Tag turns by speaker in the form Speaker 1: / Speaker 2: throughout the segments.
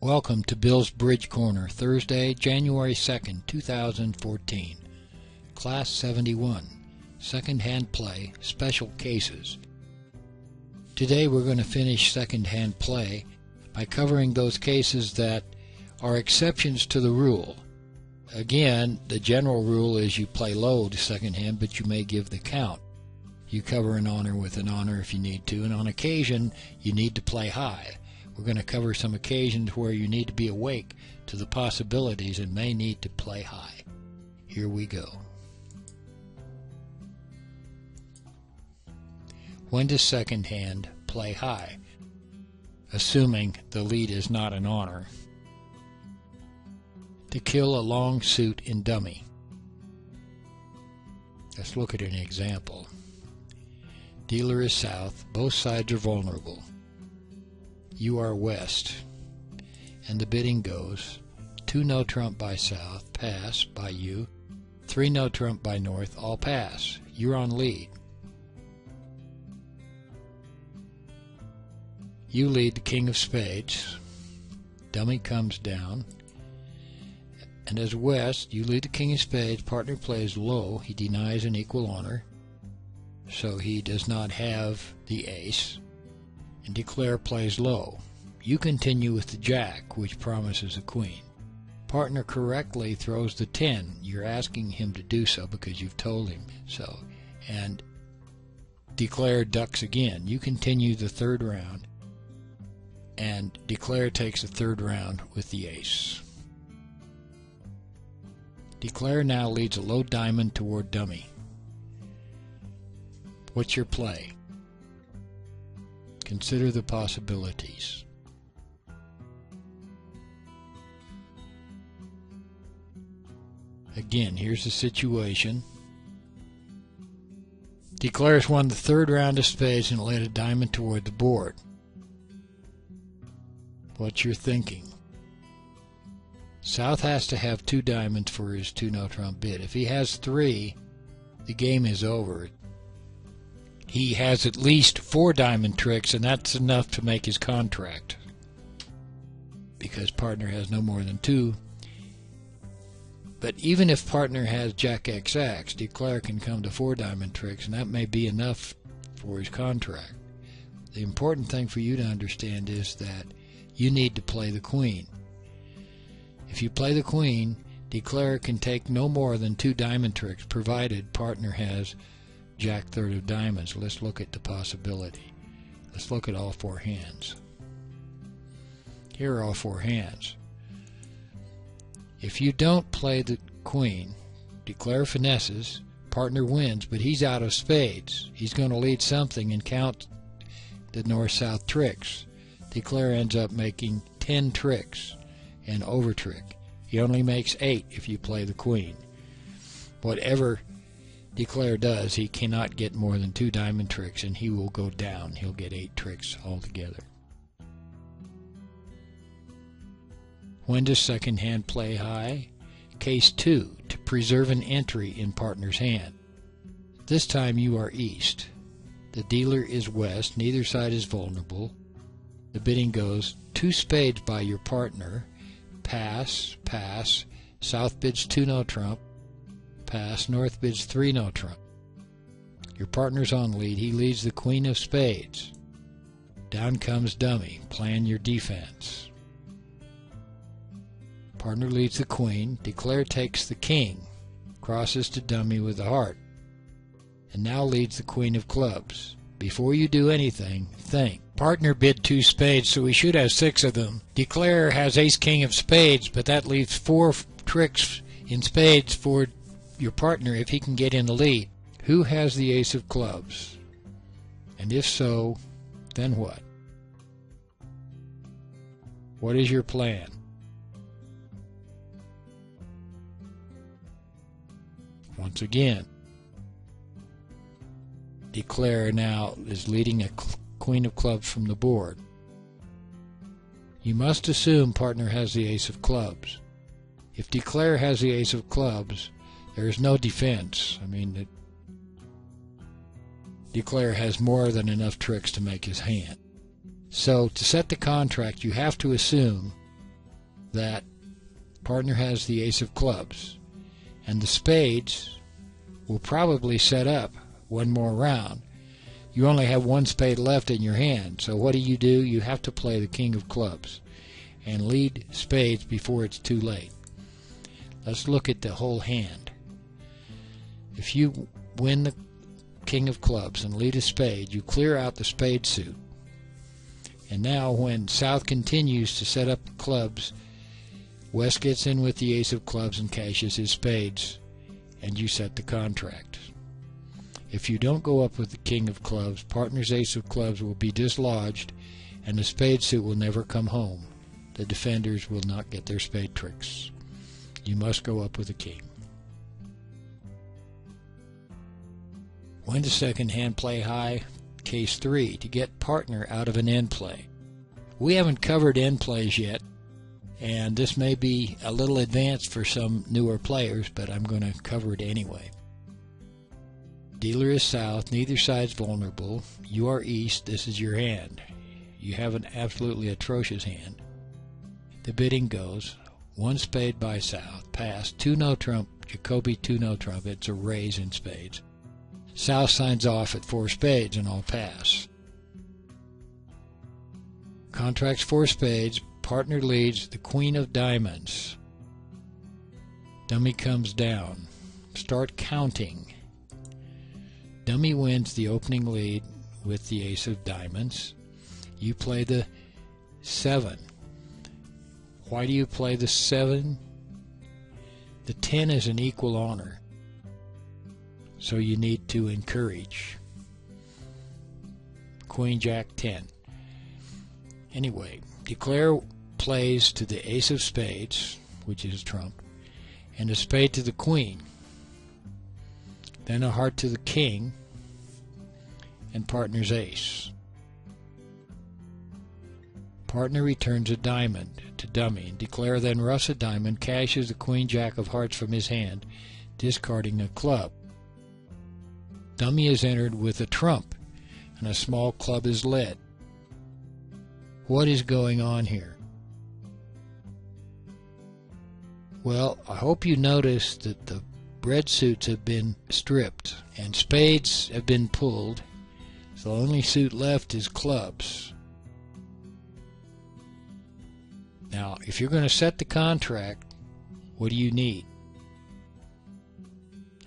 Speaker 1: Welcome to Bill's Bridge Corner, Thursday, January 2nd, 2014. Class 71, Second-Hand Play, Special Cases. Today we're going to finish second-hand play by covering those cases that are exceptions to the rule. Again, the general rule is you play low to second-hand, but you may give the count. You cover an honor with an honor if you need to, and on occasion you need to play high. We're going to cover some occasions where you need to be awake to the possibilities and may need to play high. Here we go. When does second hand play high? Assuming the lead is not an honor. To kill a long suit in dummy. Let's look at an example. Dealer is south, both sides are vulnerable. You are west, and the bidding goes 2 no trump by south, pass by you, 3 no trump by north, all pass. You're on lead. You lead the king of spades, dummy comes down, and as west you lead the king of spades, partner plays low, he denies an equal honor, so he does not have the ace, and declare plays low. You continue with the jack, which promises a queen. Partner correctly throws the 10. You're asking him to do so because you've told him so. And declare ducks again. You continue the third round, and declare takes the third round with the ace. Declare now leads a low diamond toward dummy. What's your play? Consider the possibilities. Again, here's the situation. Declares won the third round of spades and laid a diamond toward the board. What's your thinking? South has to have 2 diamonds for his 2 no trump bid. If he has 3, the game is over. He has at least 4 diamond tricks, and that's enough to make his contract. Because partner has no more than 2. But even if partner has jack XX, declare can come to 4 diamond tricks, and that may be enough for his contract. The important thing for you to understand is that you need to play the queen. If you play the queen, declare can take no more than 2 diamond tricks, provided partner has jack third of diamonds. Let's look at the possibility. Let's look at all 4 hands. Here are all 4 hands. If you don't play the queen, declare finesses, partner wins, but he's out of spades. He's going to lead something and count the north-south tricks. Declare ends up making 10 tricks and over trick. He only makes 8 if you play the queen. Whatever declare does, he cannot get more than 2 diamond tricks, and he will go down. He'll get 8 tricks altogether. When does second hand play high? Case 2, to preserve an entry in partner's hand. This time you are east. The dealer is west. Neither side is vulnerable. The bidding goes 2 spades by your partner. Pass, pass. South bids 2 no trump. Pass. North bids 3 no trump. Your partner's on lead. He leads the queen of spades. Down comes dummy. Plan your defense. Partner leads the queen. Declare takes the king. Crosses to dummy with the heart. And now leads the queen of clubs. Before you do anything, think. Partner bid 2 spades, so he should have 6 of them. Declare has ace king of spades, but that leaves 4 tricks in spades for your partner if he can get in the lead. Who has the ace of clubs? And if so, then what? What is your plan? Once again, declare now is leading a queen of clubs from the board. You must assume partner has the ace of clubs. If declare has the ace of clubs, there is no defense. I mean, declare has more than enough tricks to make his hand. So to set the contract, you have to assume that partner has the ace of clubs, and the spades will probably set up one more round. You only have one spade left in your hand, so what do? You have to play the king of clubs and lead spades before it's too late. Let's look at the whole hand. If you win the king of clubs and lead a spade, you clear out the spade suit. And now when South continues to set up clubs, West gets in with the ace of clubs and cashes his spades, and you set the contract. If you don't go up with the king of clubs, partner's ace of clubs will be dislodged, and the spade suit will never come home. The defenders will not get their spade tricks. You must go up with a king. When does second hand play high? Case 3, to get partner out of an end play. We haven't covered end plays yet, and this may be a little advanced for some newer players, but I'm going to cover it anyway. Dealer is south, neither side's vulnerable. You are east, this is your hand. You have an absolutely atrocious hand. The bidding goes, one spade by south, pass, two no trump, Jacoby two no trump, it's a raise in spades. South signs off at four spades and all pass. Contracts four spades, partner leads the queen of diamonds. Dummy comes down. Start counting. Dummy wins the opening lead with the ace of diamonds. You play the 7. Why do you play the 7? The 10 is an equal honor, so you need to encourage. Queen, Jack, 10. Anyway, declare plays to the ace of spades, which is trump, and a spade to the queen. Then a heart to the king, and partner's ace. Partner returns a diamond to dummy. Declare then Russ a diamond, cashes the queen jack of hearts from his hand, discarding a club. Dummy is entered with a trump, and a small club is led. What is going on here? Well, I hope you noticed that the red suits have been stripped and spades have been pulled, so the only suit left is clubs. Now, if you're going to set the contract, what do you need?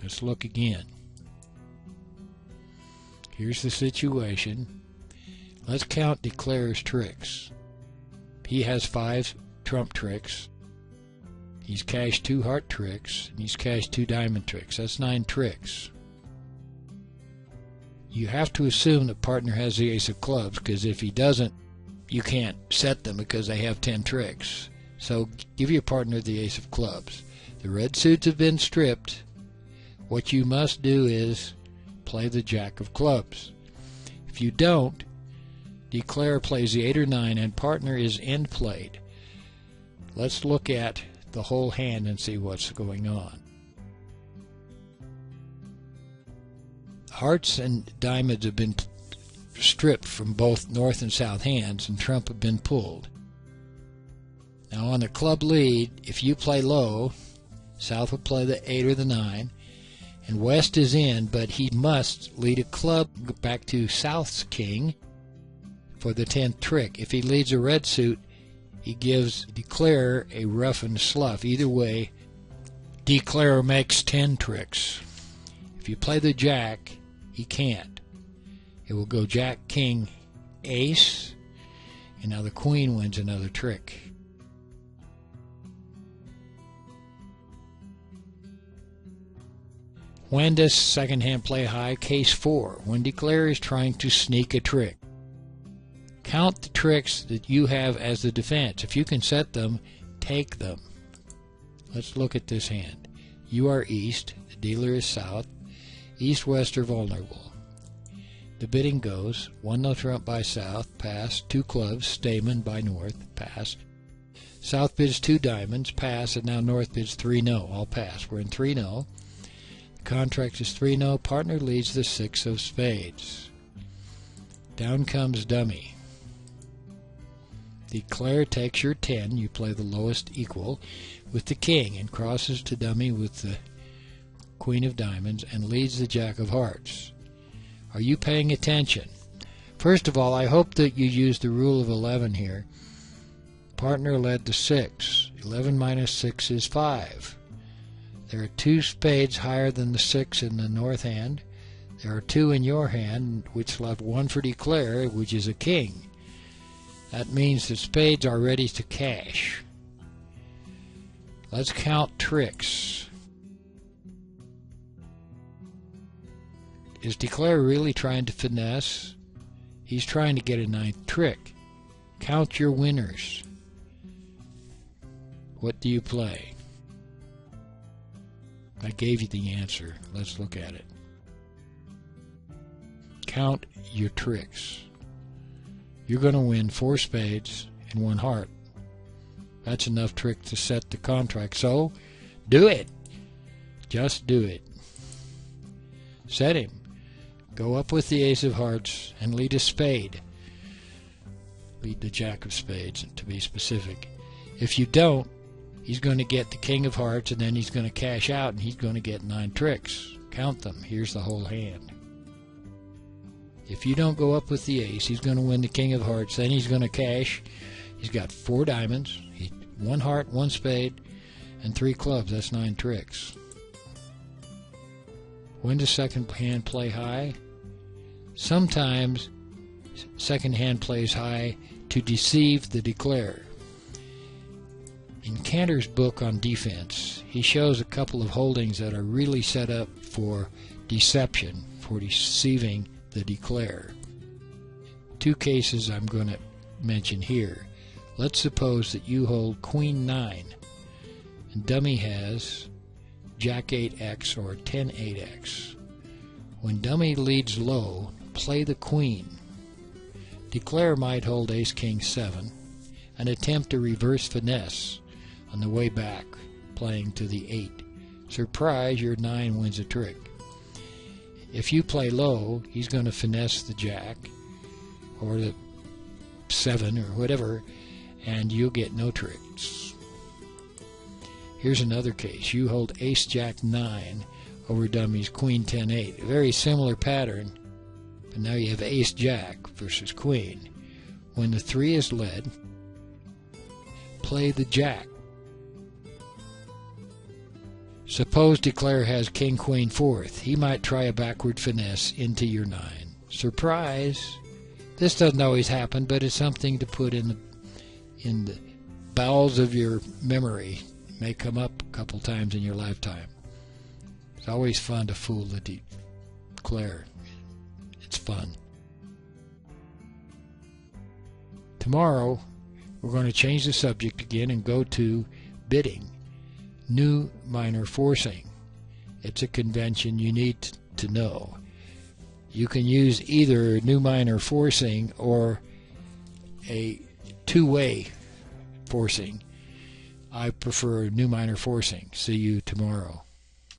Speaker 1: Let's look again. Here's the situation. Let's count Declare's tricks. He has 5 trump tricks. He's cashed 2 heart tricks, and he's cashed 2 diamond tricks. That's 9 tricks. You have to assume the partner has the ace of clubs, because if he doesn't, you can't set them because they have 10 tricks. So give your partner the ace of clubs. The red suits have been stripped. What you must do is play the jack of clubs. If you don't, Declare plays the 8 or 9 and partner is end played. Let's look at the whole hand and see what's going on. Hearts and diamonds have been stripped from both north and south hands, and trump have been pulled. Now on the club lead, if you play low, south will play the 8 or the 9, and west is in, but he must lead a club back to south's king for the 10th trick. If he leads a red suit, he gives Declare a rough and slough. Either way, Declare makes 10 tricks. If you play the jack, he can't. It will go jack, king, ace, and now the queen wins another trick. When does second hand play high? Case 4. When Declare is trying to sneak a trick. Count the tricks that you have as the defense. If you can set them, take them. Let's look at this hand. You are east, the dealer is south. East-west are vulnerable. The bidding goes, 1 no trump by south, pass, 2 clubs, Stamen by north, pass. South bids 2 diamonds, pass, and now north bids 3 no, all pass. We're in 3 no. The contract is 3 no, partner leads the 6 of spades. Down comes dummy. Declare takes your 10, you play the lowest equal, with the king, and crosses to dummy with the queen of diamonds, and leads the jack of hearts. Are you paying attention? First of all, I hope that you use the rule of 11 here. Partner led the 6. 11 minus 6 is 5. There are 2 spades higher than the 6 in the north hand. There are 2 in your hand, which left 1 for declare, which is a king. That means the spades are ready to cash. Let's count tricks. Is declare really trying to finesse? He's trying to get a 9th trick. Count your winners. What do you play? I gave you the answer. Let's look at it. Count your tricks. You're going to win 4 spades and 1 heart. That's enough trick to set the contract. So, do it. Just do it. Set him. Go up with the ace of hearts and lead a spade. Lead the jack of spades, to be specific. If you don't, he's going to get the king of hearts, and then he's going to cash out, and he's going to get 9 tricks. Count them. Here's the whole hand. If you don't go up with the ace, he's going to win the king of hearts, then he's going to cash. He's got 4 diamonds, 1 heart, 1 spade, and 3 clubs. That's 9 tricks. When does second hand play high? Sometimes second hand plays high to deceive the declarer. In Cantor's book on defense, he shows a couple of holdings that are really set up for deception, for deceiving the declarer. 2 cases I'm going to mention here. Let's suppose that you hold Queen 9 and dummy has Jack 8x or 10 8x. When dummy leads low, play the queen. Declare might hold Ace King 7 and attempt a reverse finesse on the way back, playing to the 8. Surprise, your 9 wins a trick. If you play low, he's going to finesse the jack or the 7 or whatever, and you'll get no tricks. Here's another case. You hold Ace Jack 9 over dummy's Queen 10 8. A very similar pattern, but now you have Ace Jack versus Queen. When the 3 is led, play the jack. Suppose declare has King Queen 4th. He might try a backward finesse into your 9. Surprise! This doesn't always happen, but it's something to put in the bowels of your memory. It may come up a couple times in your lifetime. It's always fun to fool the declare. It's fun. Tomorrow, we're going to change the subject again and go to bidding. New minor forcing. It's a convention you need to know. You can use either new minor forcing or a two-way forcing. I prefer new minor forcing. See you tomorrow.